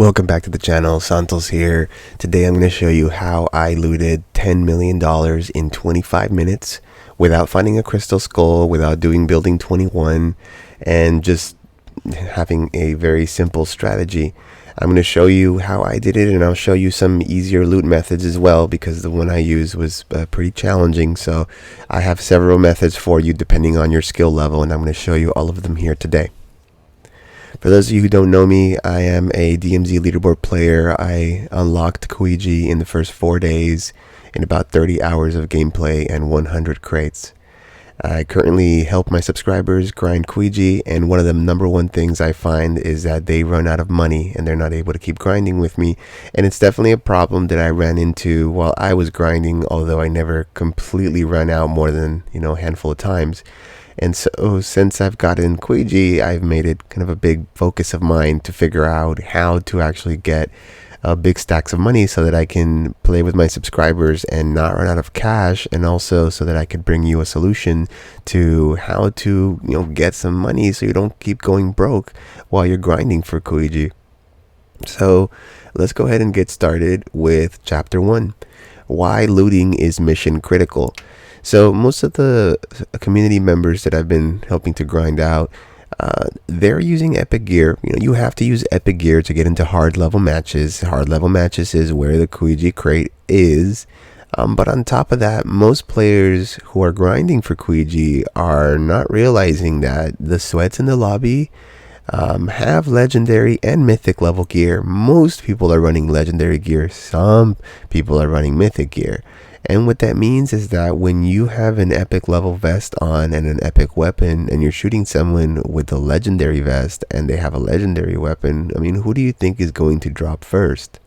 Welcome back to the channel. Santos here. Today I'm going to show you how I looted $10 million in 25 minutes without finding a crystal skull, without doing building 21, and just having a very simple strategy. I'm going to show you how I did it, and I'll show you some easier loot methods as well, because the one I used was pretty challenging. So I have several methods for you depending on your skill level, and I'm going to show you all of them here today. For those of you who don't know me, I am a DMZ leaderboard player. I unlocked Koigi in the first 4 days in about 30 hours of gameplay and 100 crates. I currently help my subscribers grind Koigi, and one of the number one things I find is that they run out of money and they're not able to keep grinding with me. And it's definitely a problem that I ran into while I was grinding, although I never completely ran out more than, a handful of times. And so since I've gotten Koigi, I've made it kind of a big focus of mine to figure out how to actually get big stacks of money so that I can play with my subscribers and not run out of cash, and also so that I could bring you a solution to how to get some money so you don't keep going broke while you're grinding for Koigi. So let's go ahead and get started with chapter 1. Why looting is mission critical. So most of the community members that I've been helping to grind out, they're using epic gear. You have to use epic gear to get into hard level matches. Hard level matches is where the Koigi crate is. But on top of that, most players who are grinding for Koigi are not realizing that the sweats in the lobby have legendary and mythic level gear. Most people are running legendary gear. Some people are running mythic gear. And what that means is that when you have an epic level vest on and an epic weapon, and you're shooting someone with a legendary vest and they have a legendary weapon, who do you think is going to drop first?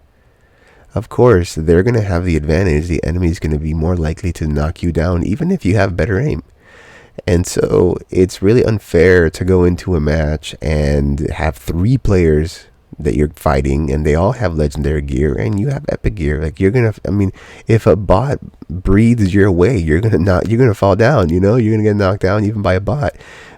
Of course, they're going to have the advantage. The enemy is going to be more likely to knock you down, even if you have better aim. And so it's really unfair to go into a match and have 3 players that you're fighting and they all have legendary gear and you have epic gear. Like, you're gonna, if a bot breathes your way, you're gonna fall down. You're gonna get knocked down even by a bot,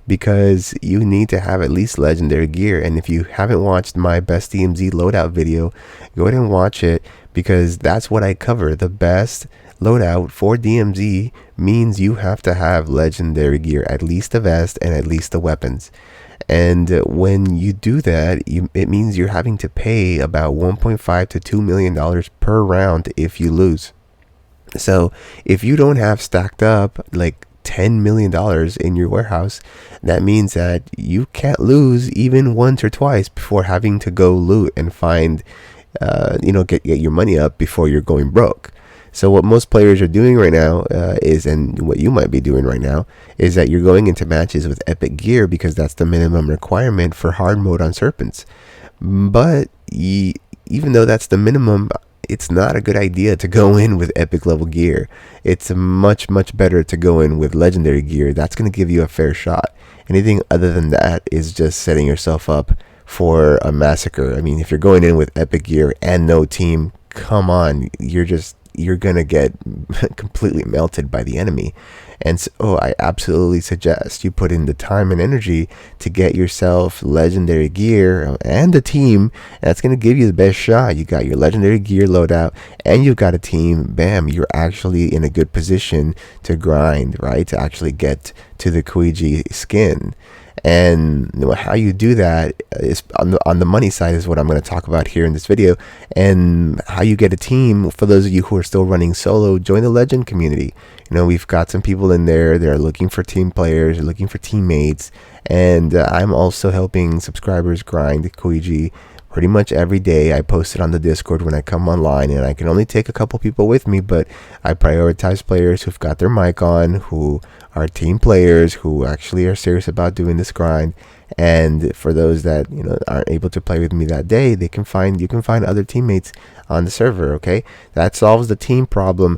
because you need to have at least legendary gear. And if you haven't watched my best DMZ loadout video, go ahead and watch it, because that's what I cover. The best loadout for DMZ means you have to have legendary gear, at least the vest and at least the weapons. And when you do that, it means you're having to pay about $1.5 to $2 million per round if you lose. So if you don't have stacked up like $10 million in your warehouse, that means that you can't lose even once or twice before having to go loot and find, get your money up before you're going broke. So what most players are doing right now and what you might be doing right now, is that you're going into matches with epic gear because that's the minimum requirement for hard mode on Serpents. But even though that's the minimum, it's not a good idea to go in with epic level gear. It's much, much better to go in with legendary gear. That's going to give you a fair shot. Anything other than that is just setting yourself up for a massacre. If you're going in with epic gear and no team, come on, you're gonna get completely melted by the enemy. And so I absolutely suggest you put in the time and energy to get yourself legendary gear and a team. That's gonna give you the best shot. You got your legendary gear loadout and you've got a team. Bam, you're actually in a good position to grind, right? To actually get to the Koigi skin. And how you do that is on the money side, is what I'm going to talk about here in this video. And how you get a team. For those of you who are still running solo, join the legend community. We've got some people in there. They're looking for team players, they're looking for teammates. And I'm also helping subscribers grind Koigi pretty much every day. I post it on the Discord when I come online, and I can only take a couple people with me, but I prioritize players who've got their mic on, who are team players, who actually are serious about doing this grind. And for those that aren't able to play with me that day, you can find other teammates on the server. Okay, that solves the team problem.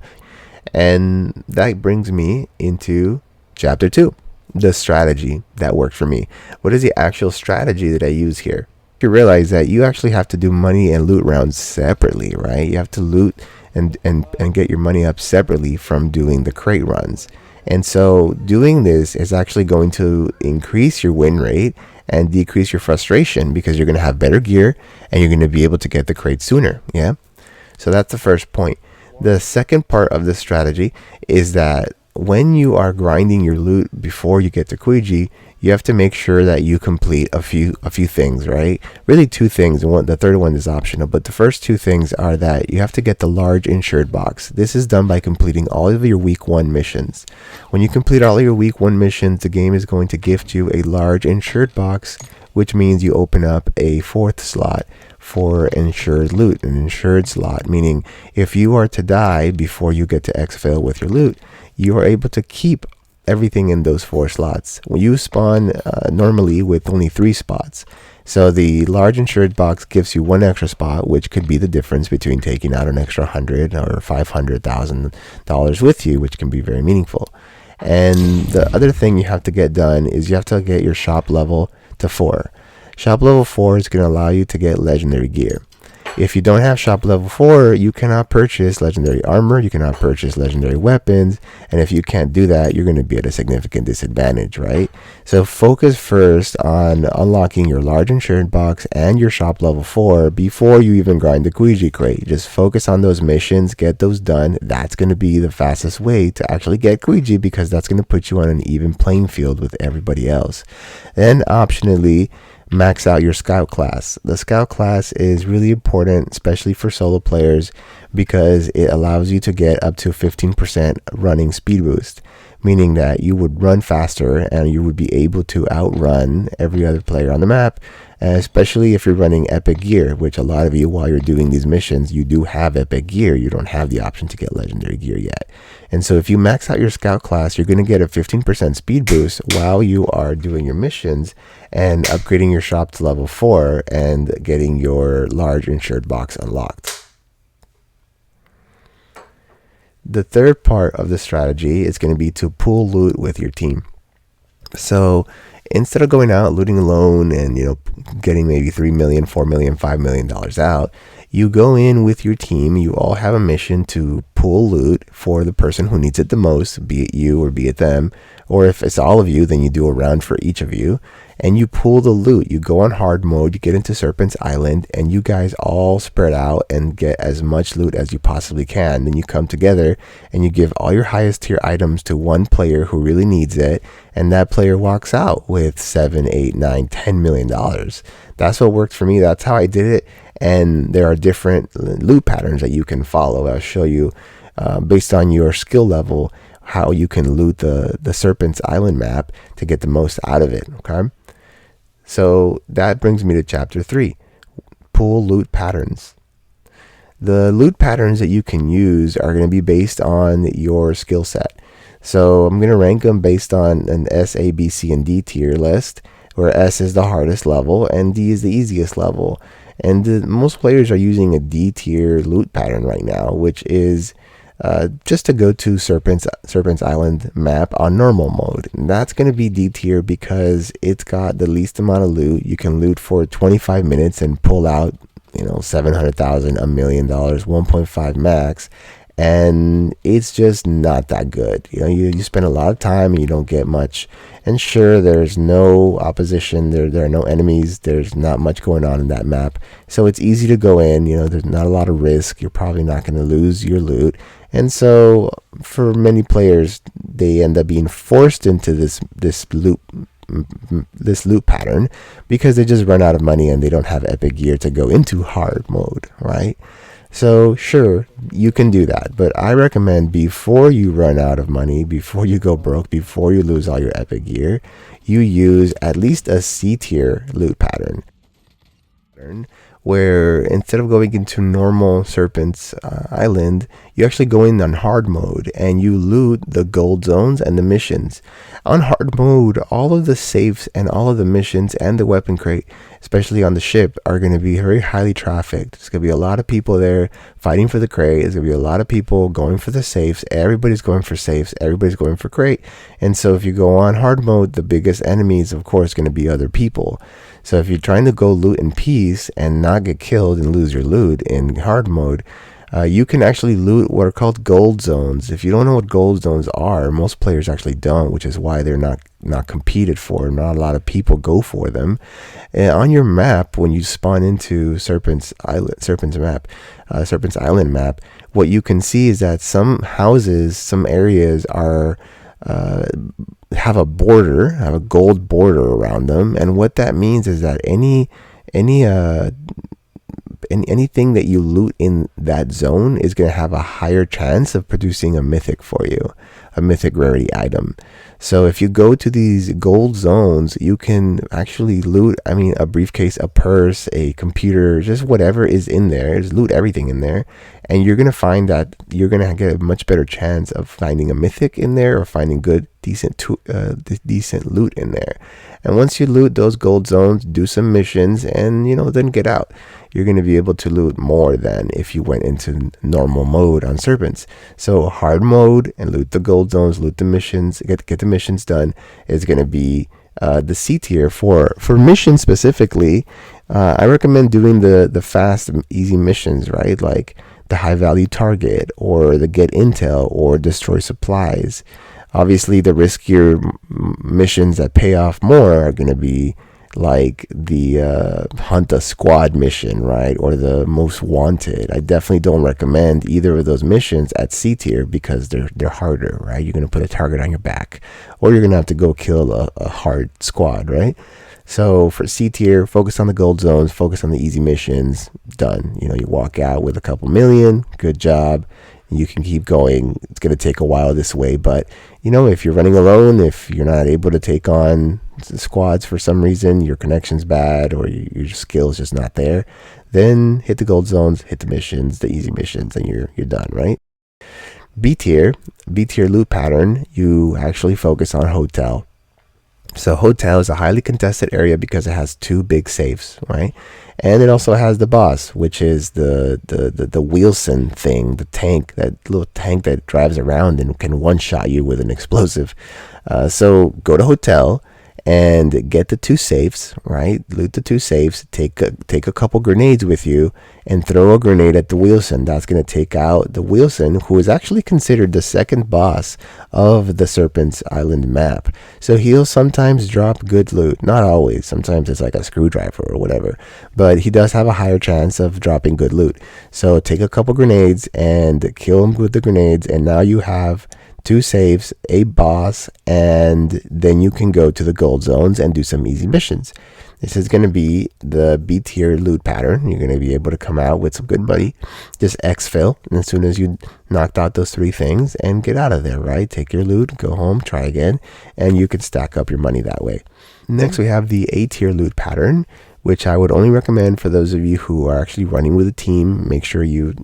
And that brings me into chapter 2, the strategy that worked for me. What is the actual strategy that I use here? You realize that you actually have to do money and loot rounds separately, right? You have to loot and get your money up separately from doing the crate runs. And so doing this is actually going to increase your win rate and decrease your frustration because you're going to have better gear and you're going to be able to get the crate sooner. Yeah. So that's the first point. The second part of this strategy is that when you are grinding your loot before you get to Kuiji, you have to make sure that you complete a few things, right? Really two things, and the third one is optional, but the first two things are that you have to get the large insured box. This is done by completing all of your week 1 missions. When you complete all of your week 1 missions, the game is going to gift you a large insured box, which means you open up a 4th slot for insured loot, an insured slot, meaning if you are to die before you get to exfil with your loot, you are able to keep everything in those 4 slots. When you spawn normally with only 3 spots, so the large insured box gives you 1 extra spot, which could be the difference between taking out an extra $100,000 or $500,000 with you, which can be very meaningful. And the other thing you have to get done is you have to get your shop level to 4. Shop level 4 is going to allow you to get legendary gear. If you don't have shop level 4, you cannot purchase legendary armor, you cannot purchase legendary weapons, and if you can't do that, you're going to be at a significant disadvantage, right? So focus first on unlocking your large insured box and your shop level 4 before you even grind the Kuiji crate. Just focus on those missions, get those done. That's going to be the fastest way to actually get Kuiji, because that's going to put you on an even playing field with everybody else. Then optionally, max out your scout class. The scout class is really important, especially for solo players, because it allows you to get up to 15% running speed boost, meaning that you would run faster and you would be able to outrun every other player on the map, especially if you're running epic gear, which a lot of you, while you're doing these missions, you do have epic gear. You don't have the option to get legendary gear yet. And so if you max out your scout class, you're going to get a 15% speed boost while you are doing your missions and upgrading your shop to level 4 and getting your large insured box unlocked. The third part of the strategy is going to be to pool loot with your team. So instead of going out looting alone and getting maybe $3 million, $4 million, $5 million out, you go in with your team. You all have a mission to pool loot for the person who needs it the most, be it you or be it them. Or if it's all of you, then you do a round for each of you. And you pool the loot. You go on hard mode, you get into Serpent's Island, and you guys all spread out and get as much loot as you possibly can. Then you come together and you give all your highest tier items to one player who really needs it, and that player walks out with $7, $8, $9, $10 million. That's what worked for me. That's how I did it. And there are different loot patterns that you can follow. I'll show you based on your skill level how you can loot the Serpent's Island map to get the most out of it. Okay. So that brings me to chapter 3, pool loot patterns. The loot patterns that you can use are going to be based on your skill set. So I'm going to rank them based on an S, A, B, C, and D tier list, where S is the hardest level and D is the easiest level. And most players are using a D tier loot pattern right now, which is just to go to Serpent's Island map on normal mode. And that's going to be D tier because it's got the least amount of loot. You can loot for 25 minutes and pull out, $700,000, $1 million, 1.5 max. And it's just not that good. You spend a lot of time and you don't get much. And sure, there's no opposition. There are no enemies. There's not much going on in that map. So it's easy to go in. There's not a lot of risk. You're probably not going to lose your loot. And so for many players, they end up being forced into this loop pattern because they just run out of money and they don't have epic gear to go into hard mode, right? So sure, you can do that, but I recommend before you run out of money, before you go broke, before you lose all your epic gear, you use at least a C tier loot pattern, where instead of going into normal Serpent's Island, you actually go in on hard mode and you loot the gold zones and the missions. On hard mode, all of the safes and all of the missions and the weapon crate, especially on the ship, are going to be very highly trafficked. There's going to be a lot of people there fighting for the crate. There's going to be a lot of people going for the safes. Everybody's going for safes. Everybody's going for crate. And so if you go on hard mode, the biggest enemy is, of course, going to be other people. So if you're trying to go loot in peace and not get killed and lose your loot in hard mode, You can actually loot what are called gold zones. If you don't know what gold zones are, most players actually don't, which is why they're not competed for. Not a lot of people go for them. And on your map, when you spawn into Serpent's Island map, what you can see is that some houses, some areas are have a gold border around them, and what that means is that anything that you loot in that zone is going to have a higher chance of producing a mythic for you, a mythic rarity item. So if you go to these gold zones, you can actually loot, a briefcase, a purse, a computer, just whatever is in there. Just loot everything in there. And you're going to find that you're going to get a much better chance of finding a mythic in there or finding good, decent loot in there. And once you loot those gold zones, do some missions, and then get out. You're going to be able to loot more than if you went into normal mode on Serpents. So hard mode and loot the gold zones, loot the missions, get the missions done is going to be the C tier. For missions specifically, I recommend doing the fast, easy missions, right? Like the high value target or the get intel or destroy supplies. Obviously, the riskier missions that pay off more are going to be like the hunt a squad mission, right? Or the most wanted. I definitely don't recommend either of those missions at C tier because they're harder, right? You're going to put a target on your back, or you're going to have to go kill a hard squad, right? So for C tier, focus on the gold zones, focus on the easy missions, done. You walk out with a couple million, good job. You can keep going. It's going to take a while this way, but if you're running alone, if you're not able to take on squads for some reason, your connection's bad or your skill's just not there, then hit the gold zones, hit the missions, the easy missions, and you're done, right? B tier loot pattern, you actually focus on hotel. So hotel is a highly contested area because it has two big safes, right? And it also has the boss, which is the Wheelson thing, the tank, that little tank that drives around and can one-shot you with an explosive. So go to hotel and get the two safes, right? Loot the two safes, take a couple grenades with you, and throw a grenade at the Wheelson. That's going to take out the Wheelson, who is actually considered the second boss of the Serpent's Island map. So he'll sometimes drop good loot. Not always. Sometimes it's like a screwdriver or whatever. But he does have a higher chance of dropping good loot. So take a couple grenades and kill him with the grenades, and now you have two saves, a boss, and then you can go to the gold zones and do some easy missions. This is going to be the B tier loot pattern. You're going to be able to come out with some good money, just exfil, and as soon as you knocked out those three things and get out of there, right? Take your loot, go home, try again, and you can stack up your money that way. Next, we have the A tier loot pattern, which I would only recommend for those of you who are actually running with a team. Make sure you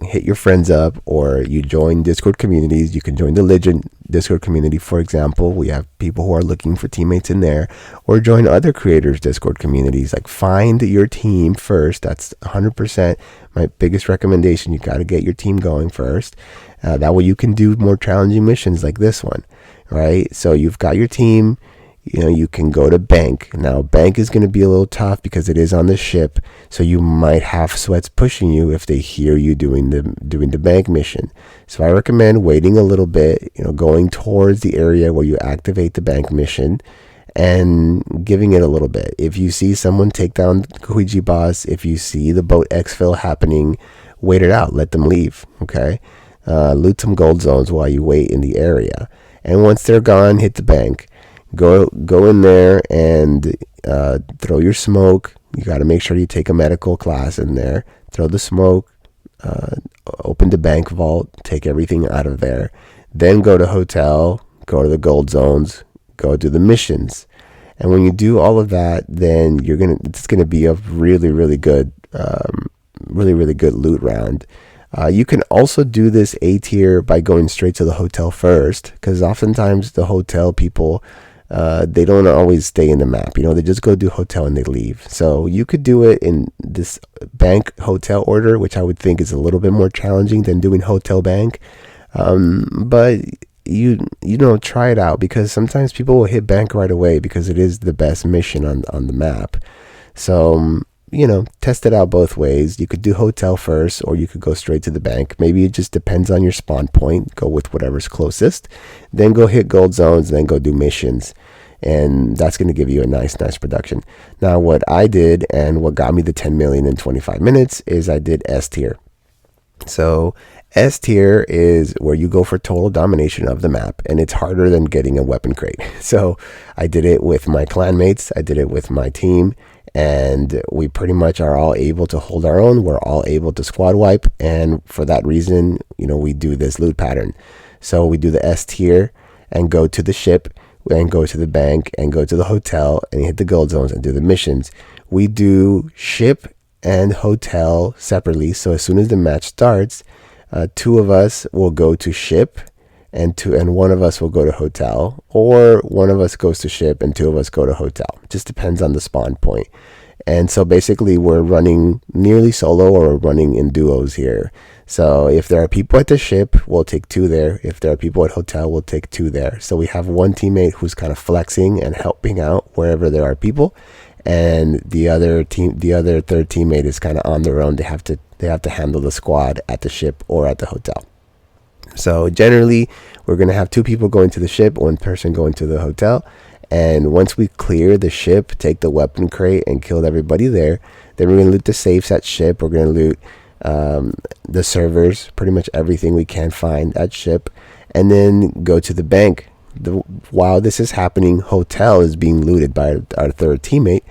hit your friends up, or you join Discord communities. You can join the Legend Discord community, for example. We have people who are looking for teammates in there, or join other creators Discord communities. Like, find your team first. That's 100% my biggest recommendation. You got to get your team going first. That way you can do more challenging missions like this one, right? So you've got your team. You can go to bank. Now, bank is going to be a little tough because it is on the ship, so you might have sweats pushing you if they hear you doing the bank mission. So I recommend waiting a little bit, going towards the area where you activate the bank mission and giving it a little bit. If you see someone take down Koiji boss, if you see the boat exfil happening, wait it out. Let them leave, okay? Loot some gold zones while you wait in the area. And once they're gone, hit the bank. Go in there and throw your smoke. You got to make sure you take a medical class in there. Throw the smoke, open the bank vault, take everything out of there. Then go to hotel, go to the gold zones, go do the missions. And when you do all of that, then it's gonna be a really, really good, really good loot round. You can also do this A tier by going straight to the hotel first, because oftentimes the hotel people, they don't always stay in the map. They just go do hotel and they leave. So you could do it in this bank hotel order, which I would think is a little bit more challenging than doing hotel bank. But try it out, because sometimes people will hit bank right away because it is the best mission on the map. So test it out both ways. You could do hotel first, or you could go straight to the bank. Maybe it just depends on your spawn point. Go with whatever's closest. Then go hit gold zones, and then go do missions. And that's going to give you a nice production. Now, what I did and what got me the 10 million in 25 minutes is I did S tier. So S tier is where you go for total domination of the map, and it's harder than getting a weapon crate. So I did it with my clanmates, I did it with my team, and we pretty much are all able to hold our own. We're all able to squad wipe, and for that reason, we do this loot pattern. So we do the S tier and go to the ship and go to the bank and go to the hotel and hit the gold zones and do the missions. We do ship and hotel separately. So as soon as the match starts, two of us will go to ship and one of us will go to hotel, or one of us goes to ship and two of us go to hotel. It just depends on the spawn point. And so basically we're running nearly solo, or we're running in duos here. So if there are people at the ship, we'll take two there. If there are people at hotel, we'll take two there. So we have one teammate who's kind of flexing and helping out wherever there are people, and the other third teammate is kind of on their own. They have to handle the squad at the ship or at the hotel. So generally, we're going to have two people going to the ship, one person going to the hotel. And once we clear the ship, take the weapon crate and kill everybody there, then we're going to loot the safes at ship. We're going to loot the servers, pretty much everything we can find at ship, and then go to the bank. While this is happening, hotel is being looted by our third teammate,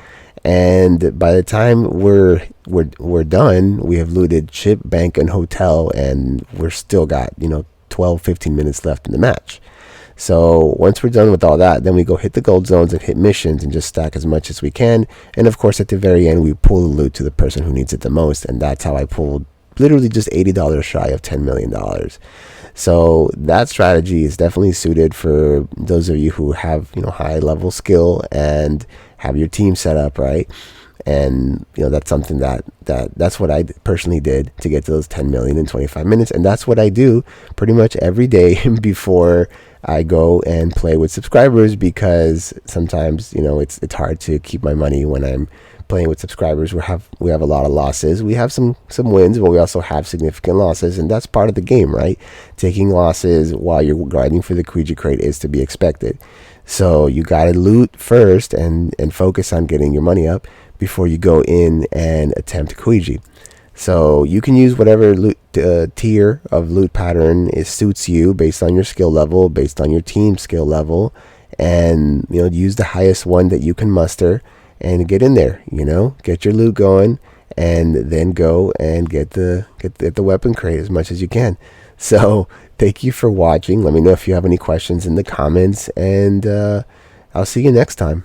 and by the time we're done, we have looted ship, bank, and hotel, and we're still got 12-15 minutes left in the match. So once we're done with all that, then we go hit the gold zones and hit missions and just stack as much as we can. And of course, at the very end, we pull the loot to the person who needs it the most. And that's how I pulled literally just $80 shy of $10 million. So that strategy is definitely suited for those of you who have, high level skill and have your team set up right. And that's something that's what I personally did to get to those 10 million in 25 minutes. And that's what I do pretty much every day before I go and play with subscribers, because sometimes it's hard to keep my money when I'm playing with subscribers. We have a lot of losses. We have some wins, but we also have significant losses, and that's part of the game, right? Taking losses while you're grinding for the Kuiji crate is to be expected. So you gotta loot first and focus on getting your money up before you go in and attempt Kuiji. So you can use whatever loot tier of loot pattern suits you based on your skill level, based on your team skill level, and use the highest one that you can muster and get in there. Get your loot going, and then go and get the weapon crate as much as you can. So thank you for watching. Let me know if you have any questions in the comments, and I'll see you next time.